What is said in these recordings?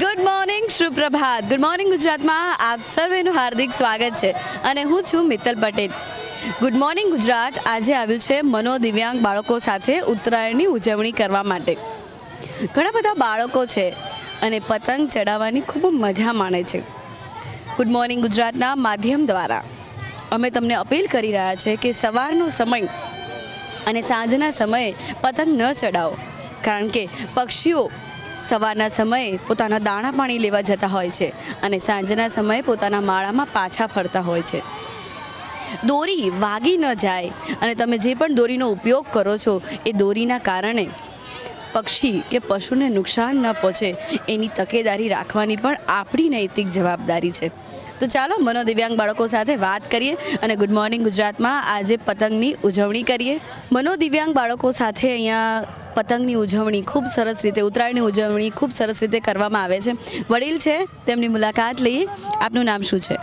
Good morning સુપ્રભાત. Good morning ગુજરાતમાં આપ સર્વેનું હાર્દિક સ્વાગત છે અને હું છું મિત્તલ પટેલ. ગુડ મોર્નિંગ ગુજરાત આજે આવ્યું છે મનોદિવ્યાંગ બાળકો સાથે ઉત્તરાયણની ઉજવણી કરવા માટે. ઘણા બધા બાળકો છે અને પતંગ ચડાવવાની ખૂબ મજા માણે છે. ગુડ મોર્નિંગ ગુજરાતના માધ્યમ દ્વારા અમે તમને અપીલ કરી રહ્યા છે કે સવારનો સમય અને સાંજના સમયે પતંગ ન ચડાવો, કારણ કે પક્ષીઓ સવારના સમયે પોતાના દાણા પાણી લેવા જતા હોય છે અને સાંજના સમયે પોતાના માળામાં પાછા ફરતા હોય છે. દોરી વાગી ન જાય અને તમે જે પણ દોરીનો ઉપયોગ કરો છો એ દોરીના કારણે પક્ષી કે પશુને નુકસાન ન પહોંચે એની તકેદારી રાખવાની પણ આપણી નૈતિક જવાબદારી છે. તો ચાલો મનોદિવ્યાંગ બાળકો સાથે વાત કરીએ અને ગુડ મોર્નિંગ ગુજરાતમાં આજે પતંગની ઉજવણી કરીએ. મનોદિવ્યાંગ બાળકો સાથે અહીંયા પતંગની ઉજવણી ખૂબ સરસ રીતે, ઉત્તરાયણની ઉજવણી ખૂબ સરસ રીતે કરવામાં આવે છે. વડીલ છે, તેમની મુલાકાત લઈએ. આપનું નામ શું છે?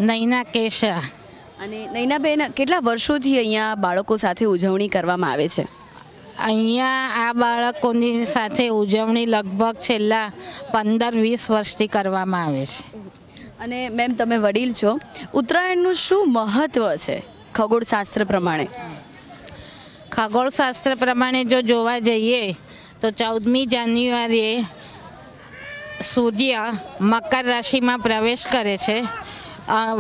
નૈના કેશા. અને નૈનાબેન, કેટલા વર્ષોથી અહીંયા બાળકો સાથે ઉજવણી કરવામાં આવે છે? અહીંયા આ બાળકોની સાથે ઉજવણી લગભગ છેલ્લા 15-20 વર્ષથી કરવામાં આવે છે. અને મેમ, તમે વડીલ છો, ઉત્તરાયણનું શું મહત્ત્વ છે ખગોળશાસ્ત્ર પ્રમાણે? ખગોળશાસ્ત્ર પ્રમાણે જો જોવા જઈએ તો 14મી જાન્યુઆરીએ સૂર્ય મકર રાશિમાં પ્રવેશ કરે છે.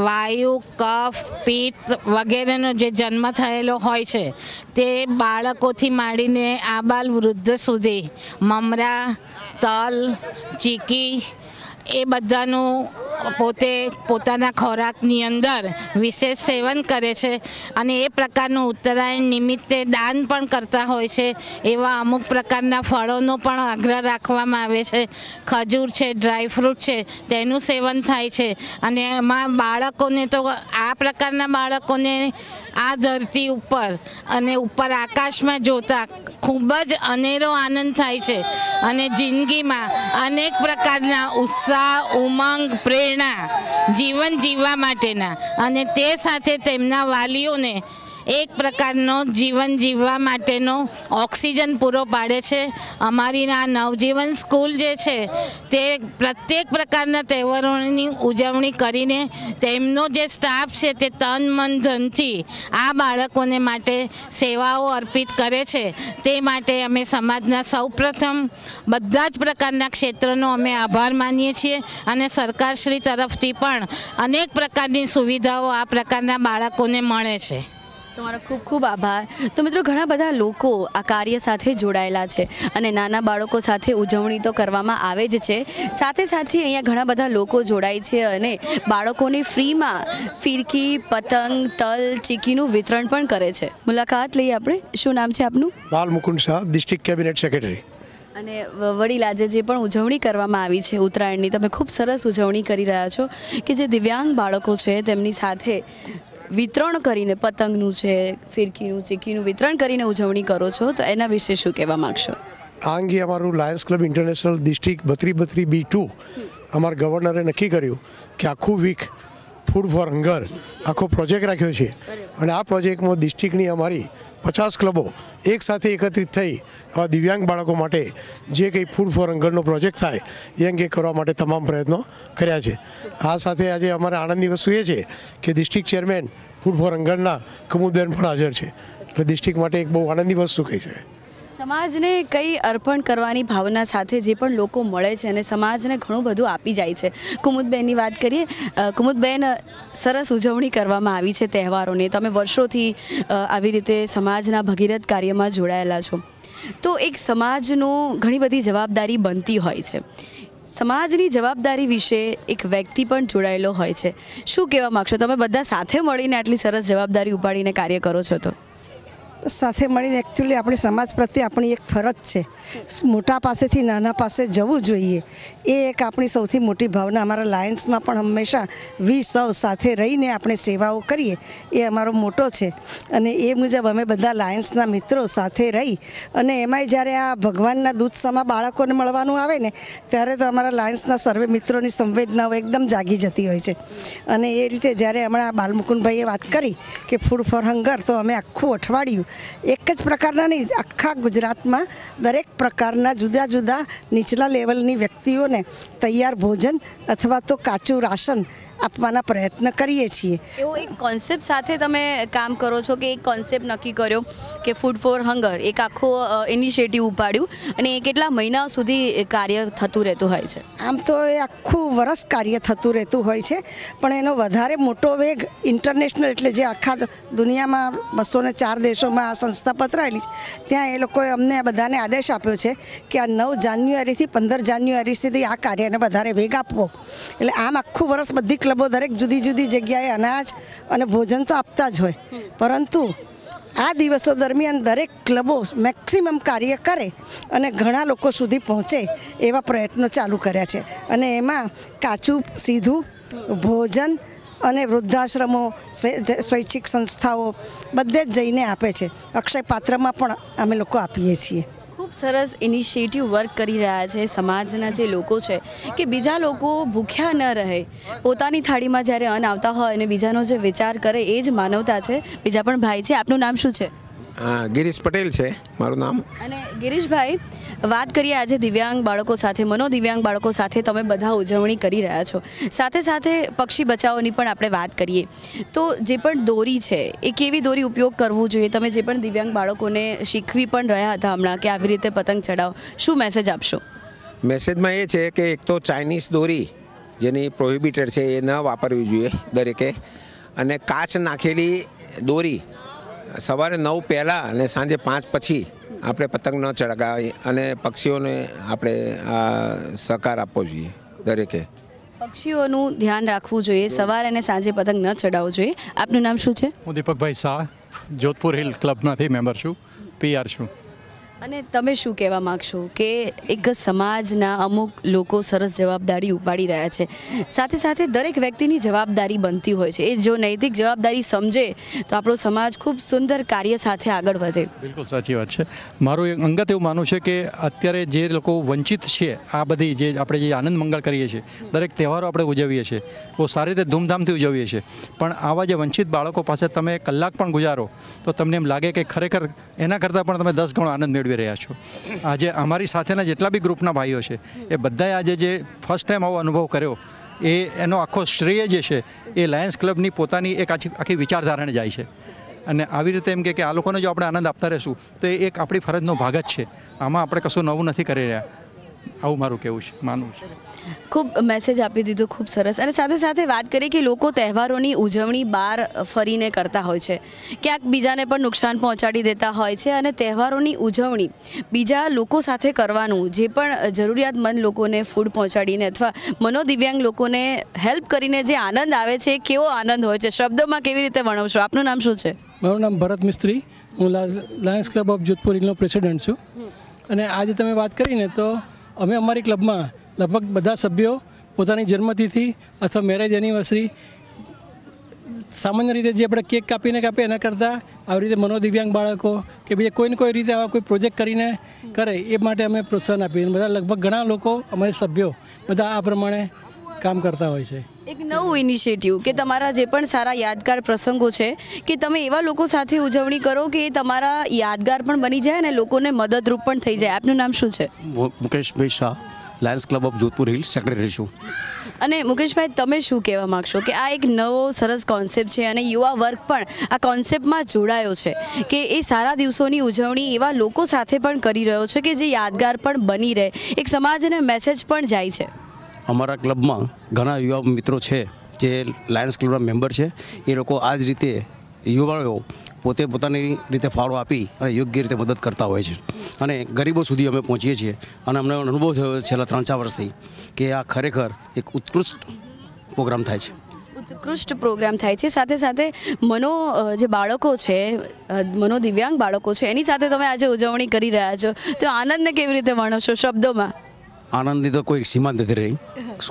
વાયુ, કફ, પિત્ત વગેરેનો જે જન્મ થયેલો હોય છે તે બાળકોથી માંડીને આબાલ વૃદ્ધ સુધી મમરા, તલ, ચીકી એ બધાનું પોતે પોતાના ખોરાકની અંદર વિશેષ સેવન કરે છે અને એ પ્રકારનું ઉત્તરાયણ નિમિત્તે દાન પણ કરતા હોય છે. એવા અમુક પ્રકારના ફળોનો પણ આગ્રહ રાખવામાં આવે છે. ખજૂર છે, ડ્રાયફ્રૂટ છે, તેનું સેવન થાય છે. અને એમાં બાળકોને તો આ પ્રકારના બાળકોને આ ધરતી ઉપર અને ઉપર આકાશમાં જોતા ખૂબ જ અનેરો આનંદ થાય છે અને જિંદગીમાં અનેક પ્રકારના ઉત્સાહ, ઉમંગ, પ્રેરણા જીવન જીવવા માટેના અને તે સાથે તેમના વાલીઓને એક પ્રકારનો જીવન જીવવા માટેનો ઓક્સિજન પૂરો પાડે છે. અમારી આ નવજીવન સ્કૂલ જે છે તે પ્રત્યેક પ્રકારના તહેવારોની ઉજવણી કરીને તેમનો જે સ્ટાફ છે તે તન મન ધનથી આ બાળકોને માટે સેવાઓ અર્પિત કરે છે. તે માટે અમે સમાજના સૌપ્રથમ બધા જ પ્રકારના ક્ષેત્રનો અમે આભાર માનીએ છીએ અને સરકારશ્રી તરફથી પણ અનેક પ્રકારની સુવિધાઓ આ પ્રકારના બાળકોને મળે છે. તમારો ખૂબ ખૂબ આભાર. તો મિત્રો, ઘણા બધા લોકો આ કાર્ય સાથે જોડાયેલા છે અને નાના બાળકો સાથે ઉજવણી તો કરવામાં આવે જ છે, સાથે સાથે અહીંયા ઘણા બધા લોકો જોડાય છે અને બાળકોને ફ્રીમાં ફિરકી, પતંગ, તલ, ચીકીનું વિતરણ પણ કરે છે. મુલાકાત લઈએ આપણે. શું નામ છે આપનું? Balmukund Shah, district cabinet secretary. અને વડીલ, આજે જે પણ ઉજવણી કરવામાં આવી છે ઉત્તરાયણની, તમે ખૂબ સરસ ઉજવણી કરી રહ્યા છો કે જે દિવ્યાંગ બાળકો છે તેમની સાથે વિતરણ કરીને, પતંગનું છે, ફિરકીનું, ચીકીનું વિતરણ કરીને ઉજવણી કરો છો, તો એના વિશે શું કહેવા માગશો? આ અંગે અમારું Lions club international district 3232B2 અમારા ગવર્નરે નક્કી કર્યું કે આખું વીક ફૂડ ફોર હંગર આખો પ્રોજેક્ટ રાખ્યો છે અને આ પ્રોજેક્ટમાં ડિસ્ટ્રિક્ટની અમારી 50 ક્લબો એક સાથે એકત્રિત થઈ આવા દિવ્યાંગ બાળકો માટે જે કંઈ ફૂડ ફોર હંગરનો પ્રોજેક્ટ થાય એ અંગે કરવા માટે તમામ પ્રયત્નો કર્યા છે. આ સાથે આજે અમારે આનંદની વસ્તુ એ છે કે district chairman food for હંગરના Kumudben પણ હાજર છે, એટલે ડિસ્ટ્રિક્ટ માટે એક બહુ આનંદની વસ્તુ કહી છે. સમાજને કંઈ અર્પણ કરવાની ભાવના સાથે જે પણ લોકો મળે છે અને સમાજને ઘણું બધું આપી જાય છે. કુમુદબેનની વાત કરીએ. કુમુદબેન, સરસ ઉજવણી કરવામાં આવી છે તહેવારોની. તમે વર્ષોથી આવી રીતે સમાજના ભગીરથ કાર્યમાં જોડાયેલા છો, તો એક સમાજનો ઘણી બધી જવાબદારી બનતી હોય છે. સમાજની જવાબદારી વિશે એક વ્યક્તિ પણ જોડાયેલો હોય છે. શું કહેવા માગશો? તમે બધા સાથે મળીને આટલી સરસ જવાબદારી ઉપાડીને કાર્ય કરો છો, તો સાથે મળીને એકચ્યુઅલી આપણી સમાજ પ્રત્યે આપણી એક ફરજ છે. મોટા પાસેથી નાના પાસે જવું જોઈએ, એ એક આપણી સૌથી મોટી ભાવના. અમારા લાયન્સમાં પણ હંમેશા સૌ સાથે રહીને આપણે સેવાઓ કરીએ એ અમારો મોટો છે અને એ મુજબ અમે બધા લાયન્સના મિત્રો સાથે રહી અને એમાંય જ્યારે આ ભગવાનના દૂત સમા બાળકોને મળવાનું આવે ને ત્યારે તો અમારા લાયન્સના સર્વે મિત્રોની સંવેદનાઓ એકદમ જાગી જતી હોય છે. અને એ રીતે જ્યારે હમણાં બાલમુકુંદભાઈએ વાત કરી કે ફૂડ ફોર હંગર, તો અમે આખું અઠવાડિયું એક જ પ્રકારના નહીં, આખા ગુજરાતમાં દરેક પ્રકારના જુદા જુદા નીચલા લેવલની વ્યક્તિઓને તૈયાર ભોજન અથવા તો કાચું રાશન આપવાના પ્રયત્ન કરીએ છીએ. એવો એક કોન્સેપ્ટ સાથે તમે કામ કરો છો કે એક કોન્સેપ્ટ નક્કી કર્યો કે ફૂડ ફોર હંગર, એક આખો ઇનિશિયેટિવ ઉપાડ્યું અને એ કેટલા મહિના સુધી કાર્ય થતું રહેતું હોય છે? આમ તો એ આખું વરસ કાર્ય થતું રહેતું હોય છે, પણ એનો વધારે મોટો વેગ ઇન્ટરનેશનલ, એટલે જે આખા દુનિયામાં 204 દેશોમાં આ સંસ્થા પથરાયેલી છે, ત્યાં એ લોકોએ અમને બધાને આદેશ આપ્યો છે કે આ 9 જાન્યુઆરીથી 15 જાન્યુઆરી સુધી આ કાર્યને વધારે વેગ આપવો. એટલે આમ આખું વરસ બધી ક્લબો દરેક જુદી જુદી જગ્યાએ અનાજ અને ભોજન તો આપતા જ હોય, પરંતુ આ દિવસો દરમિયાન દરેક ક્લબો મેક્સિમમ કાર્ય કરે અને ઘણા લોકો સુધી પહોંચે એવા પ્રયત્નો ચાલુ કર્યા છે. અને એમાં કાચું સીધું ભોજન અને વૃદ્ધાશ્રમો, સ્વૈચ્છિક સંસ્થાઓ બધે જ જઈને આપે છે. અક્ષય પાત્રમાં પણ અમે લોકો આપીએ છીએ. ખૂબ સરસ ઇનિશિયેટિવ વર્ક કરી રહ્યા છે સમાજના જે લોકો છે, કે બીજા લોકો ભૂખ્યા ન રહે, પોતાની થાળીમાં જ્યારે અન્ન આવતા હોય અને બીજાનો જે વિચાર કરે એ જ માનવતા છે. બીજા પણ ભાઈ છે, આપનું નામ શું છે? ગિરીશ પટેલ છે મારું નામ. અને ગિરીશભાઈ, વાત કરીએ આજે દિવ્યાંગ બાળકો સાથે, મનોદિવ્યાંગ બાળકો સાથે તમે બધા ઉજવણી કરી રહ્યા છો, સાથે સાથે પક્ષી બચાવોની પણ આપણે વાત કરીએ તો જે પણ દોરી છે એ કેવી દોરી ઉપયોગ કરવું જોઈએ, તમે જે પણ દિવ્યાંગ બાળકોને શીખવી પણ રહ્યા હતા હમણાં કે આવી રીતે પતંગ ચડાવો, શું મેસેજ આપશો? મેસેજમાં એ છે કે એક તો ચાઇનીઝ દોરી જેની પ્રોહિબિટેડ છે એ ન વાપરવી જોઈએ દરેકે, અને કાચ નાખેલી દોરી સવારે 9 પહેલાં અને સાંજે 5 પછી આપણે પતંગ ન ચગાવી અને પક્ષીઓને આપણે સહકાર આપવો જોઈએ દરેકે. પક્ષીઓનું ધ્યાન રાખવું જોઈએ, સવારે અને સાંજે પતંગ ન ચડાવવો જોઈએ. આપનું નામ શું છે? હું દીપકભાઈ શાહ, જોધપુર હિલ ક્લબમાંથી મેમ્બર છું, PR છું. અને તમે શું કહેવા માગશો કે એક સમાજના અમુક લોકો સરસ જવાબદારી ઉપાડી રહ્યા છે, સાથે સાથે દરેક વ્યક્તિની જવાબદારી બનતી હોય છે, એ જો નૈતિક જવાબદારી સમજે તો આપણો સમાજ ખૂબ સુંદર કાર્ય સાથે આગળ વધે. બિલકુલ સાચી વાત છે. મારું એક અંગત એવું માનવું છે કે અત્યારે જે લોકો વંચિત છે, આ બધી જે આપણે જે આનંદ મંગળ કરીએ છીએ, દરેક તહેવારો આપણે ઉજવીએ છીએ, બહુ સારી રીતે ધૂમધામથી ઉજવીએ છીએ, પણ આવા જે વંચિત બાળકો પાસે તમે કલાક પણ ગુજારો તો તમને એમ લાગે કે ખરેખર એના કરતાં પણ તમે 10 ગણો આનંદ મેળવી રહ્યા છો. આજે અમારી સાથેના જેટલા બી ગ્રુપના ભાઈઓ છે એ બધાએ આજે જે ફર્સ્ટ ટાઈમ આવો અનુભવ કર્યો, એનો આખો શ્રેય જે છે એ લાયન્સ ક્લબની પોતાની એક આખી વિચારધારાને જાય છે. અને આવી રીતે એમ કે આ લોકોને જો આપણે આનંદ આપતા રહીશું તો એ એક આપણી ફરજનો ભાગ જ છે. આમાં આપણે કશું નવું નથી કરી રહ્યા, આવું મારું કહેવું છે, માનવું છે. ખૂબ મેસેજ આપી દીધો, ખૂબ સરસ. અને સાથે સાથે વાત કરીએ કે લોકો તહેવારોની ઉજવણી બહાર ફરીને કરતા હોય છે, ક્યાંક બીજાને પણ નુકસાન પહોંચાડી દેતા હોય છે, અને તહેવારોની ઉજવણી બીજા લોકો સાથે કરવાનું, જે પણ જરૂરિયાતમંદ લોકોને ફૂડ પહોંચાડીને અથવા મનોદિવ્યાંગ લોકોને હેલ્પ કરીને જે આનંદ આવે છે એ કેવો આનંદ હોય છે, શબ્દોમાં કેવી રીતે વર્ણવશો? આપનું નામ શું છે? મારું નામ ભરત મિસ્ત્રી, હું લાયન્સ ક્લબ ઓફ જોધપુર હિલનો પ્રેસિડેન્ટ છું. અને આજે તમે વાત કરીને તો અમે અમારી ક્લબમાં લગભગ બધા સભ્યો પોતાની જન્મતિથિ અથવા મેરેજ એનિવર્સરી સામાન્ય રીતે જે આપણે કેક કાપીને એના કરતાં આવી રીતે મનોદિવ્યાંગ બાળકો કે બીજા કોઈને કોઈ રીતે આવા કોઈ પ્રોજેક્ટ કરીને કરે એ માટે અમે પ્રોત્સાહન આપીએ. બધા લગભગ ઘણા લોકો અમારા સભ્યો બધા આ પ્રમાણે કામ કરતા હોય છે. એક નવું ઇનિશિયેટિવ કે તમારા જે પણ સારા યાદગાર પ્રસંગો છે કે તમે એવા લોકો સાથે ઉજવણી કરો કે એ તમારા યાદગાર પણ બની જાય અને લોકોને મદદરૂપ પણ થઈ જાય. આપનું નામ શું છે? Mukeshbhai Shah, lions club of Jodhpur hill secretary છું. અને મુકેશભાઈ, તમે શું કહેવા માગશો કે આ એક નવો સરસ કોન્સેપ્ટ છે અને યુવા વર્ગ પણ આ કોન્સેપ્ટમાં જોડાયો છે કે એ સારા દિવસોની ઉજવણી એવા લોકો સાથે પણ કરી રહ્યો છે કે જે યાદગાર પણ બની રહે, એક સમાજને મેસેજ પણ જાય છે? અમારા ક્લબમાં ઘણા યુવા મિત્રો છે જે લાયન્સ ક્લબના મેમ્બર છે. એ લોકો આ જ રીતે યુવાઓ પોતે પોતાની રીતે ફાળો આપી અને યોગ્ય રીતે મદદ કરતા હોય છે અને ગરીબો સુધી અમે પહોંચીએ છીએ. અને અમને અનુભવ થયો છેલ્લા 3-4 વર્ષથી કે આ ખરેખર એક ઉત્કૃષ્ટ પ્રોગ્રામ થાય છે. ઉત્કૃષ્ટ પ્રોગ્રામ થાય છે. સાથે સાથે જે બાળકો છે, મનોદિવ્યાંગ બાળકો છે, એની સાથે તમે આજે ઉજવણી કરી રહ્યા છો, તો આનંદને કેવી રીતે વર્ણવશો શબ્દોમાં? આનંદની તો કોઈ સીમા નથી રહી,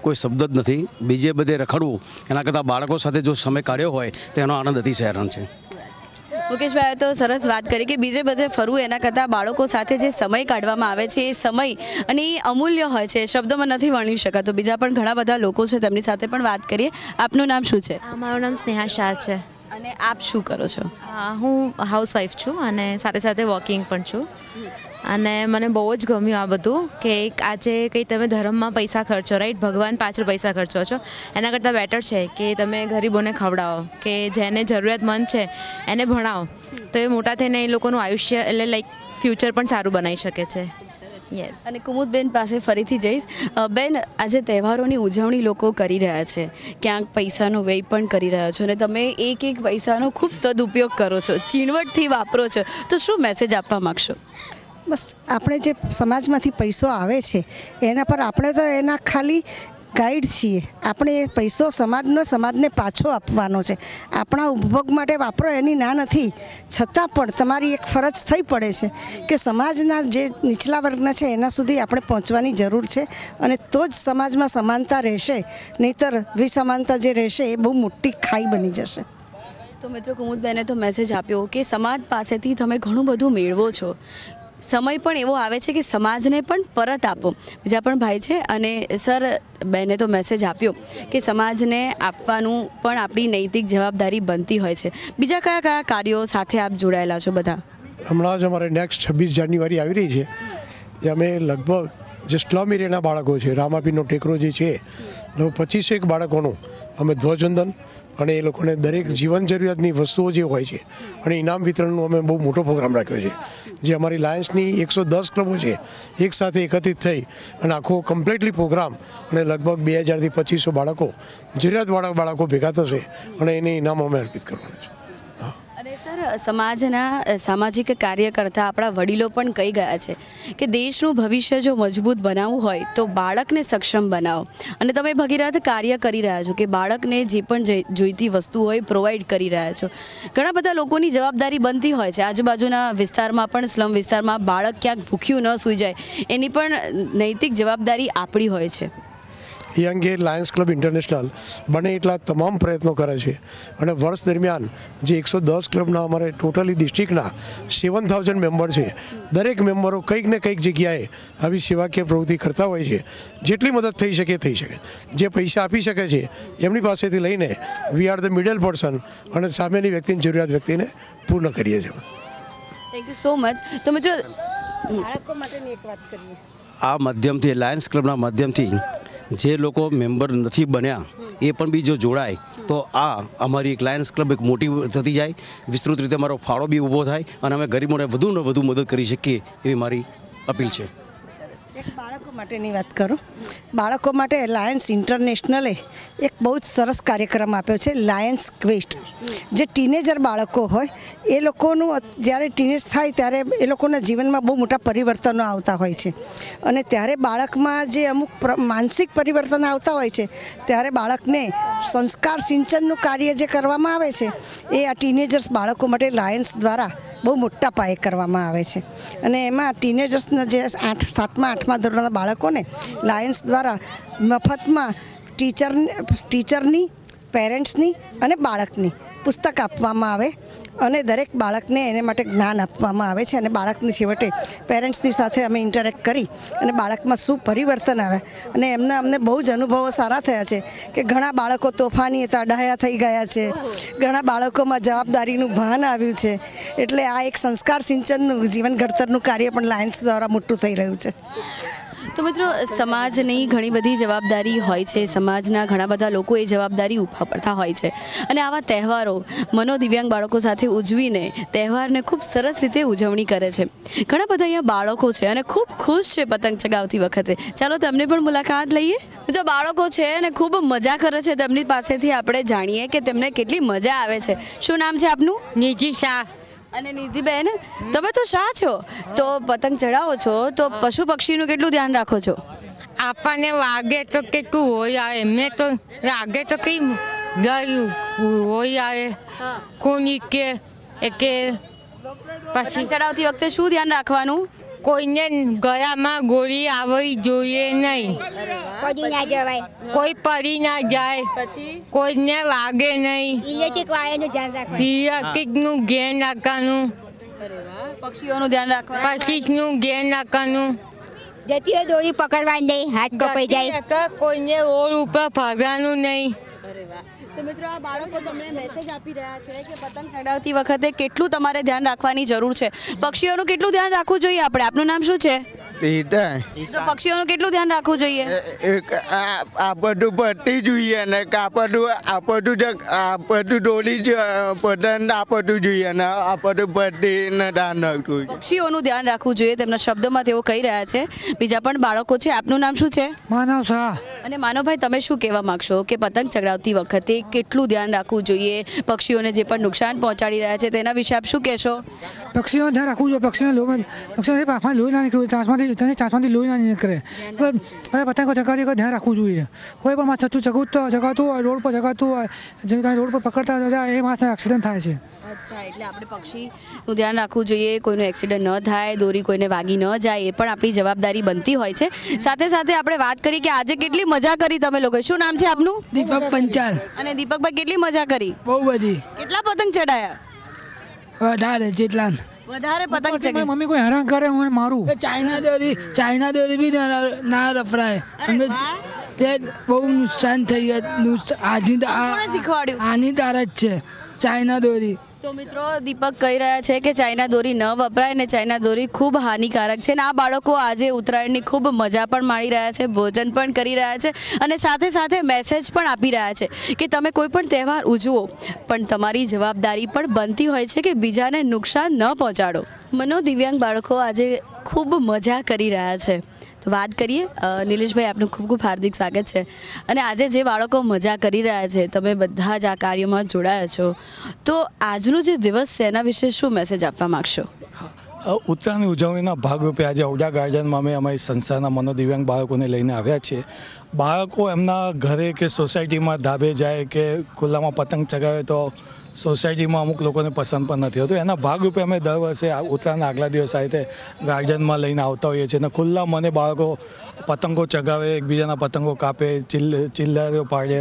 કોઈ શબ્દ જ નથી. બીજે બધે રખડવું એના કરતાં બાળકો સાથે જો સમય કાઢ્યો હોય તો એનો આનંદ અતિશય છે. મુકેશભાઈએ તો સરસ વાત કરી કે બીજે બધે ફરવું એના કરતાં બાળકો સાથે જે સમય કાઢવામાં આવે છે એ સમય અને એ અમૂલ્ય હોય છે, શબ્દોમાં નથી વર્ણી શકાતો. બીજા પણ ઘણા બધા લોકો છે, તેમની સાથે પણ વાત કરીએ. આપનું નામ શું છે? મારું નામ સ્નેહા શાહ છે. અને આપ શું કરો છો? હું હાઉસવાઈફ છું અને સાથે સાથે વર્કિંગ પણ છું. અને મને બહુ જ ગમ્યું આ બધું કે આજે કંઈ તમે ધર્મમાં પૈસા ખર્ચો, રાઈટ, ભગવાન પાછળ પૈસા ખર્ચો છો, એના કરતાં બેટર છે કે તમે ગરીબોને ખવડાવો, કે જેને જરૂરિયાતમંદ છે એને ભણાવો, તો એ મોટા થઈને એ લોકોનું આયુષ્ય એટલે લાઈક ફ્યુચર પણ સારું બનાવી શકે છે. યસ. અને કુમુદબેન પાસે ફરીથી જઈશ. બેન, આજે તહેવારોની ઉજવણી લોકો કરી રહ્યા છે, ક્યાંક પૈસાનો વ્યય પણ કરી રહ્યા છો, અને તમે એક પૈસાનો ખૂબ સદુપયોગ કરો છો, ચીણવટથી વાપરો છો, તો શું મેસેજ આપવા માગશો? બસ આપણે જે સમાજમાંથી પૈસો આવે છે એના પર આપણે તો એના ખાલી ગાઈડ છીએ. આપણે એ પૈસો સમાજને પાછો આપવાનો છે. આપણા ઉપભોગ માટે વાપરો એની ના નથી, છતાં પણ તમારી એક ફરજ થઈ પડે છે કે સમાજના જે નીચલા વર્ગના છે એના સુધી આપણે પહોંચવાની જરૂર છે, અને તો જ સમાજમાં સમાનતા રહેશે. નહીંતર વિસમાનતા જે રહેશે એ બહુ મોટી ખાઈ બની જશે. તો મિત્રો, કુમુદબેને તો મેસેજ આપ્યો કે સમાજ પાસેથી તમે ઘણું બધું મેળવો છો, સમય પણ એવો આવે છે કે સમાજને પણ પરત આપો. બીજા પણ ભાઈ છે, અને સર, બેને તો મેસેજ આપ્યો કે સમાજને આપવાનું પણ આપણી નૈતિક જવાબદારી બનતી હોય છે. બીજા કયા કયા કાર્યો સાથે આપ જોડાયેલા છો બધા? હમણાં જ અમારે નેક્સ્ટ 26 જાન્યુઆરી આવી રહી છે, એ અમે લગભગ જે સ્લમ એરિયાના બાળકો છે, રામાપીરનો ટેકરો જે છે, 25 બાળકોનું અમે ધ્વજવંદન અને એ લોકોને દરેક જીવન જરૂરિયાતની વસ્તુઓ જે હોય છે અને ઇનામ વિતરણનો અમે બહુ મોટો પ્રોગ્રામ રાખ્યો છે, જે અમારી લાયન્સની 110 ક્લબો છે એક સાથે એકત્રિત થઈ અને આખો કમ્પ્લીટલી પ્રોગ્રામ, અને લગભગ 2000થી 2500 બાળકો, જરૂરિયાતવાળા બાળકો ભેગા થશે અને એને ઇનામ અમે અર્પિત કરવાના છે. અને સર, સમાજના સામાજિક કાર્યકર્તા આપણા વડીલો પણ કહી ગયા છે કે દેશનું ભવિષ્ય જો મજબૂત બનાવવું હોય તો બાળકને સક્ષમ બનાવો, અને તમે ભગીરથ કાર્ય કરી રહ્યા છો કે બાળકને જે પણ જોઈતી વસ્તુ હોય પ્રોવાઈડ કરી રહ્યા છો. ઘણા બધા લોકોની જવાબદારી બનતી હોય છે, આજુબાજુના વિસ્તારમાં પણ, સ્લમ વિસ્તારમાં બાળક ક્યાંક ભૂખ્યું ન સૂઈ જાય એની પણ નૈતિક જવાબદારી આપણી હોય છે. એ અંગે લાયન્સ ક્લબ ઇન્ટરનેશનલ બને એટલા તમામ પ્રયત્નો કરે છે, અને વર્ષ દરમિયાન જે 110 ક્લબના અમારે ટોટલી ડિસ્ટ્રિક્ટના 7000 મેમ્બર છે, દરેક મેમ્બરો કંઈક ને કંઈક જગ્યાએ આવી સેવાકીય પ્રવૃત્તિ કરતા હોય છે. જેટલી મદદ થઈ શકે, જે પૈસા આપી શકે છે એમની પાસેથી લઈને we are the middle person, અને સામેની વ્યક્તિની જરૂરિયાત વ્યક્તિને પૂર્ણ કરીએ છીએ. Thank you so much. તો મિત્રો, બાળકો માટેની એક વાત કરીએ. આ માધ્યમથી, લાયન્સ ક્લબના માધ્યમથી જે લોકો મેમ્બર નથી બન્યા એ પણ બી જો જોડાય તો આ અમારી એક લાયન્સ ક્લબ એક મોટી થતી જાય, વિસ્તૃત રીતે અમારો ફાળો બી ઊભો થાય અને અમે ગરીબોને વધુને વધુ મદદ કરી શકીએ એવી મારી અપીલ છે. એક બાળકો માટેની વાત કરું. બાળકો માટે લાયન્સ ઇન્ટરનેશનલે એક બહુ જ સરસ કાર્યક્રમ આપ્યો છે, લાયન્સ ક્વેસ્ટ. જે ટીનેજર બાળકો હોય એ લોકોનું જ્યારે ટીનેજ થાય ત્યારે એ લોકોના જીવનમાં બહુ મોટા પરિવર્તનો આવતા હોય છે, અને ત્યારે બાળકમાં જે અમુક માનસિક પરિવર્તન આવતા હોય છે ત્યારે બાળકને સંસ્કાર સિંચનનું કાર્ય જે કરવામાં આવે છે એ આ ટીનેજર્સ બાળકો માટે લાયન્સ દ્વારા બહુ મોટા પાયે કરવામાં આવે છે. અને એમાં ટીનેજર્સના જે 7મા 8મા ધોરણના બાળકોને લાયન્સ દ્વારા મફતમાં ટીચરની, પેરેન્ટ્સની અને બાળકની પુસ્તક આપવામાં આવે, અને દરેક બાળકને એને માટે જ્ઞાન આપવામાં આવે છે, અને બાળકની છેવટે પેરેન્ટ્સની સાથે અમે ઇન્ટરેક્ટ કરી અને બાળકમાં શું પરિવર્તન આવે, અને અમને બહુ જ અનુભવો સારા થયા છે કે ઘણા બાળકો તોફાની હતા, ડાહ્યા થઈ ગયા છે, ઘણા બાળકોમાં જવાબદારીનું ભાન આવ્યું છે. એટલે આ એક સંસ્કાર સિંચનનું, જીવન ઘડતરનું કાર્ય પણ લાયન્સ દ્વારા મોટું થઈ રહ્યું છે. તો મિત્રો, સમાજની ઘણી બધી જવાબદારી હોય છે, સમાજના ઘણા બધા લોકો એ જવાબદારી ઉપાડતા હોય છે, અને આવા તહેવારો મનોદિવ્યાંગ બાળકો સાથે ઉજવીને તહેવારને ખૂબ સરસ રીતે ઉજવણી કરે છે. ઘણા બધા અહીંયા બાળકો છે અને ખૂબ ખુશ છે પતંગ ચગાવતી વખતે. ચાલો તેમને પણ મુલાકાત લઈએ. તો બાળકો છે અને ખૂબ મજા કરે છે, તેમની પાસેથી આપણે જાણીએ કે તેમને કેટલી મજા આવે છે. શું નામ છે આપનું? નિધિ શાહ. અને નિધિબેન, તમે તો શાહ છો, તો પતંગ ચડાવો છો તો પશુ પક્ષીનું કેટલું ધ્યાન રાખો છો? આપણને વાગે તો કેટલું હોય આવે, એમને તો લાગે તો કઈ હોય આવે, કોની કે પછી ચડાવતી વખતે શું ધ્યાન રાખવાનું? કોઈને ગળામાં ગોળી આવવી જોઈએ નહીં, પડી ના જવાય, કોઈ પડી ના જાય, કોઈને વાગે નહીં, ઇલેક્ટ્રિક વાયરનું ધ્યાન રાખવાનું, ઇલેક્ટ્રિકનું ધ્યાન રાખવાનું, પક્ષીઓનું ધ્યાન રાખવાનું, પક્ષીનું ધ્યાન રાખવાનું. જતી હોય દોરી પકડવાની નહીં, હાથ કપાઈ જાય. કોઈને રોડ ઉપર ફરવાનું નહીં. તો મિત્રો આ બાળકો તમને મેસેજ આપી રહ્યા છે કે પતંગ ચડાવતી વખતે કેટલું તમારે ધ્યાન રાખવાની જરૂર છે. પક્ષીઓનું કેટલું ધ્યાન રાખવું જોઈએ આપણે? આપનું નામ શું છે? તો પક્ષીઓનું કેટલું ધ્યાન રાખવું જોઈએ? આ બધું પતી જોઈએ ને આપડું ડોલી પતંગ આપડું જોઈએ ને આપડું પતીને ધ્યાન રાખવું. પક્ષીઓનું ધ્યાન રાખવું જોઈએ તેમના શબ્દોમાં તેઓ કહી રહ્યા છે. બીજા પણ બાળકો છે. આપનું નામ શું છે? માનવ શાહ. અને માનવભાઈ, તમે શું કહેવા માંગશો કે પતંગ ચગાવતી વખતે કેટલું ધ્યાન રાખવું જોઈએ? પક્ષીઓને જે પણ નુકસાન પહોંચાડી રહ્યા છે તેના વિશે આપ શું કહેશો? પક્ષીઓને ધ્યાન રાખવું જોઈએ. પક્ષીઓને પાંખમાં લોહી ના નીકળે, ચાંસમાંથી લોહી ના નીકળે. પતંગો ચગાવતી ધ્યાન રાખવું જોઈએ. કોઈ પણ માણસ ચગાવતું હોય, રોડ પર ચગાવતું હોય, જે તમે રોડ પર પકડતા હતા એ માણસને એક્સિડન્ટ થાય છે. અચ્છા, એટલે આપણે પક્ષીનું ધ્યાન રાખવું જોઈએ. કોઈનું એક્સિડન્ટ ન થાય, દોરી કોઈને વાગી ન જાય, એ પણ આપણી જવાબદારી બનતી હોય છે. સાથે સાથે આપણે વાત કરી કે આજે કેટલી મજા કરી તમે લોકો. શું નામ છે આપનું? દીપક પંચાલ. અને દીપકભાઈ, કેટલી મજા કરી? બહુ બધી. કેટલા પતંગ ચડાયા? વધારે જેટલા વધારે પતંગ ચગાવી. મમ્મી કોઈ હેરાન કરે હું મારું. ચાઇના દોરી બી ના રફરાય. તે બહુ નુકસાન થઈ શીખવાડ્યું? આની તાર જ છે ચાઇના દોરી. તો મિત્રો, દીપક કહી રહ્યા છે કે ચાઇના દોરી ન વપરાય ને ચાઇના દોરી ખૂબ હાનિકારક છે. ને આ બાળકો આજે ઉત્તરાયણની ખૂબ મજા પણ માણી રહ્યા છે, ભોજન પણ કરી રહ્યા છે અને સાથે સાથે મેસેજ પણ આપી રહ્યા છે કે તમે કોઈ પણ તહેવાર ઉજવો પણ તમારી જવાબદારી પણ બનતી હોય છે કે બીજાને નુકસાન ન પહોંચાડો. મનોદિવ્યાંગ બાળકો આજે ખૂબ મજા કરી રહ્યા છે. તો વાત કરીએ, નિલેશભાઈ, આપનું ખૂબ ખૂબ હાર્દિક સ્વાગત છે. અને આજે જે બાળકો મજા કરી રહ્યા છે, તમે બધા જ આ કાર્યમાં જોડાયા છો, તો આજનો જે દિવસ છે એના વિશે શું મેસેજ આપવા માગશો? ઉત્તરાયણની ઉજવણીના ભાગરૂપે આજે ઔડા ગાર્ડનમાં અમે અમારી સંસ્થાના મનોદિવ્યાંગ બાળકોને લઈને આવ્યા છીએ. બાળકો એમના ઘરે કે સોસાયટીમાં ધાબે જાય કે ખુલ્લામાં પતંગ ચગાવે તો સોસાયટીમાં અમુક લોકોને પસંદ પણ નથી હોતું. એના ભાગરૂપે અમે દર વર્ષે ઉત્તરાયણના આગલા દિવસ આ રીતે ગાર્ડનમાં લઈને આવતા હોઈએ છીએ અને ખુલ્લા મને બાળકો પતંગો ચગાવે, એકબીજાના પતંગો કાપે, ચિલ્લારીઓ પાડે,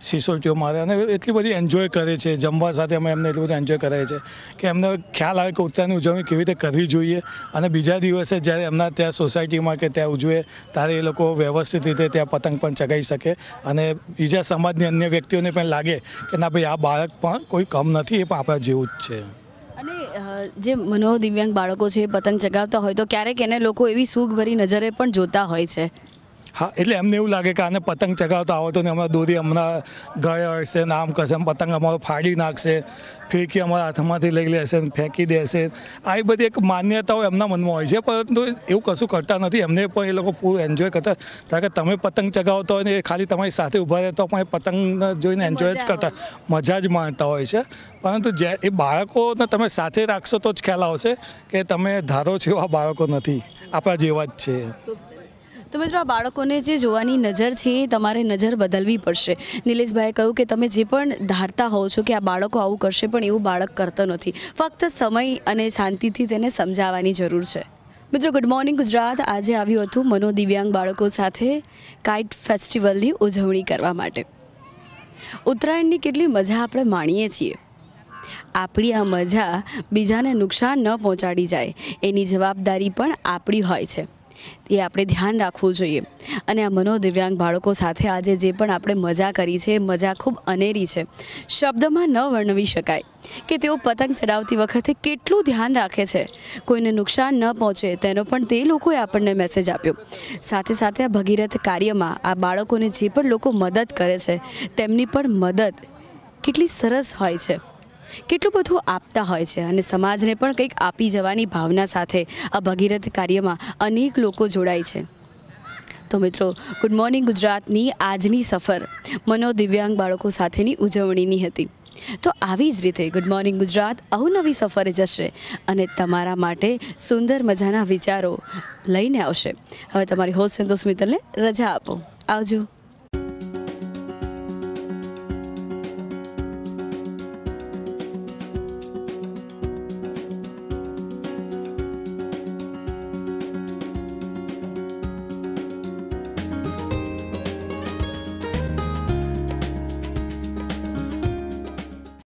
સિસોટીઓ મારે અને એટલી બધી એન્જોય કરે છે. જમવા સાથે અમે એમને એટલું બધું એન્જોય કરાવીએ છીએ કે એમને ખ્યાલ આવે કે ઉત્તરાયણની ઉજવણી કેવી રીતે કરવી જોઈએ અને બીજા દિવસે જ્યારે એમના ત્યાં સોસાયટીમાં કે ત્યાં ઉજવે ત્યારે એ લોકો વ્યવસ્થિત રીતે ત્યાં પતંગ પણ ચગાવી શકે અને બીજા સમાજની અન્ય વ્યક્તિઓને પણ લાગે કે ના ભાઈ, આ બાળક પણ કોઈ કમ નથી, એ પણ આપણા જેવું જ છે. અને જે મનોદિવ્યાંગ બાળકો છે પતંગ ચગાવતા હોય તો ક્યારેક એને લોકો એવી સૂગભરી નજરે પણ જોતા હોય છે. હા, એટલે એમને એવું લાગે કે આને પતંગ ચગાવતા આવતો ને અમારા દોરી હમણાં ગયા હશે ને આમ કરશે, પતંગ અમારો ફાડી નાખશે, ફેંકી અમારા હાથમાંથી લઈ લેશે, ફેંકી દેશે. આવી બધી એક માન્યતાઓ એમના મનમાં હોય છે, પરંતુ એવું કશું કરતા નથી. એમને પણ એ લોકો પૂરું એન્જોય કરતા. કારણ કે તમે પતંગ ચગાવતા હોય ને એ ખાલી તમારી સાથે ઊભા રહે તો પણ એ પતંગ જોઈને એન્જોય જ કરતા, મજા જ માણતા હોય છે. પરંતુ જે એ બાળકોને તમે સાથે રાખશો તો જ ખ્યાલ આવશે કે તમે ધારો છો એવા બાળકો નથી, આપણા જેવા જ છે. તો મિત્રો, આ બાળકોને જે જોવાની નજર છે એ તમારે નજર બદલવી પડશે. નિલેશભાઈએ કહ્યું કે તમે જે પણ ધારતા હોવ છો કે આ બાળકો આવું કરશે, પણ એવું બાળક કરતો નથી. ફક્ત સમય અને શાંતિથી તેને સમજાવવાની જરૂર છે. મિત્રો, ગુડ મોર્નિંગ ગુજરાત આજે આવ્યું હતું મનોદિવ્યાંગ બાળકો સાથે કાઇટ ફેસ્ટિવલની ઉજવણી કરવા માટે. ઉત્તરાયણની કેટલી મજા આપણે માણીએ છીએ. આપણી આ મજા બીજાને નુકસાન ન પહોંચાડી જાય એની જવાબદારી પણ આપણી હોય છે. એ આપણે ધ્યાન રાખવું જોઈએ. અને આ મનોદિવ્યાંગ બાળકો સાથે આજે જે પણ આપણે મજા કરી છે એ મજા ખૂબ અનેરી છે, શબ્દમાં ન વર્ણવી શકાય કે તેઓ પતંગ ચડાવતી વખતે કેટલું ધ્યાન રાખે છે, કોઈને નુકસાન ન પહોંચે તેનો પણ તે લોકોએ આપણને મેસેજ આપ્યો. સાથે સાથે આ ભગીરથ કાર્યમાં આ બાળકોને જે પણ લોકો મદદ કરે છે તેમની પણ મદદ કેટલી સરસ હોય છે, કેટલું બધું આપતા હોય છે અને સમાજને પણ કંઈક આપી જવાની ભાવના સાથે આ ભગીરથ કાર્યમાં અનેક લોકો જોડાય છે. તો મિત્રો, ગુડ મોર્નિંગ ગુજરાતની આજની સફર મનોદિવ્યાંગ બાળકો સાથેની ઉજવણીની હતી. તો આવી જ રીતે ગુડ મોર્નિંગ ગુજરાત અવનવી સફરે જશે અને તમારા માટે સુંદર મજાના વિચારો લઈને આવશે. હવે તમારી હોસ્ટ સંતોષ મિત્તલને રજા આપો. આવજો.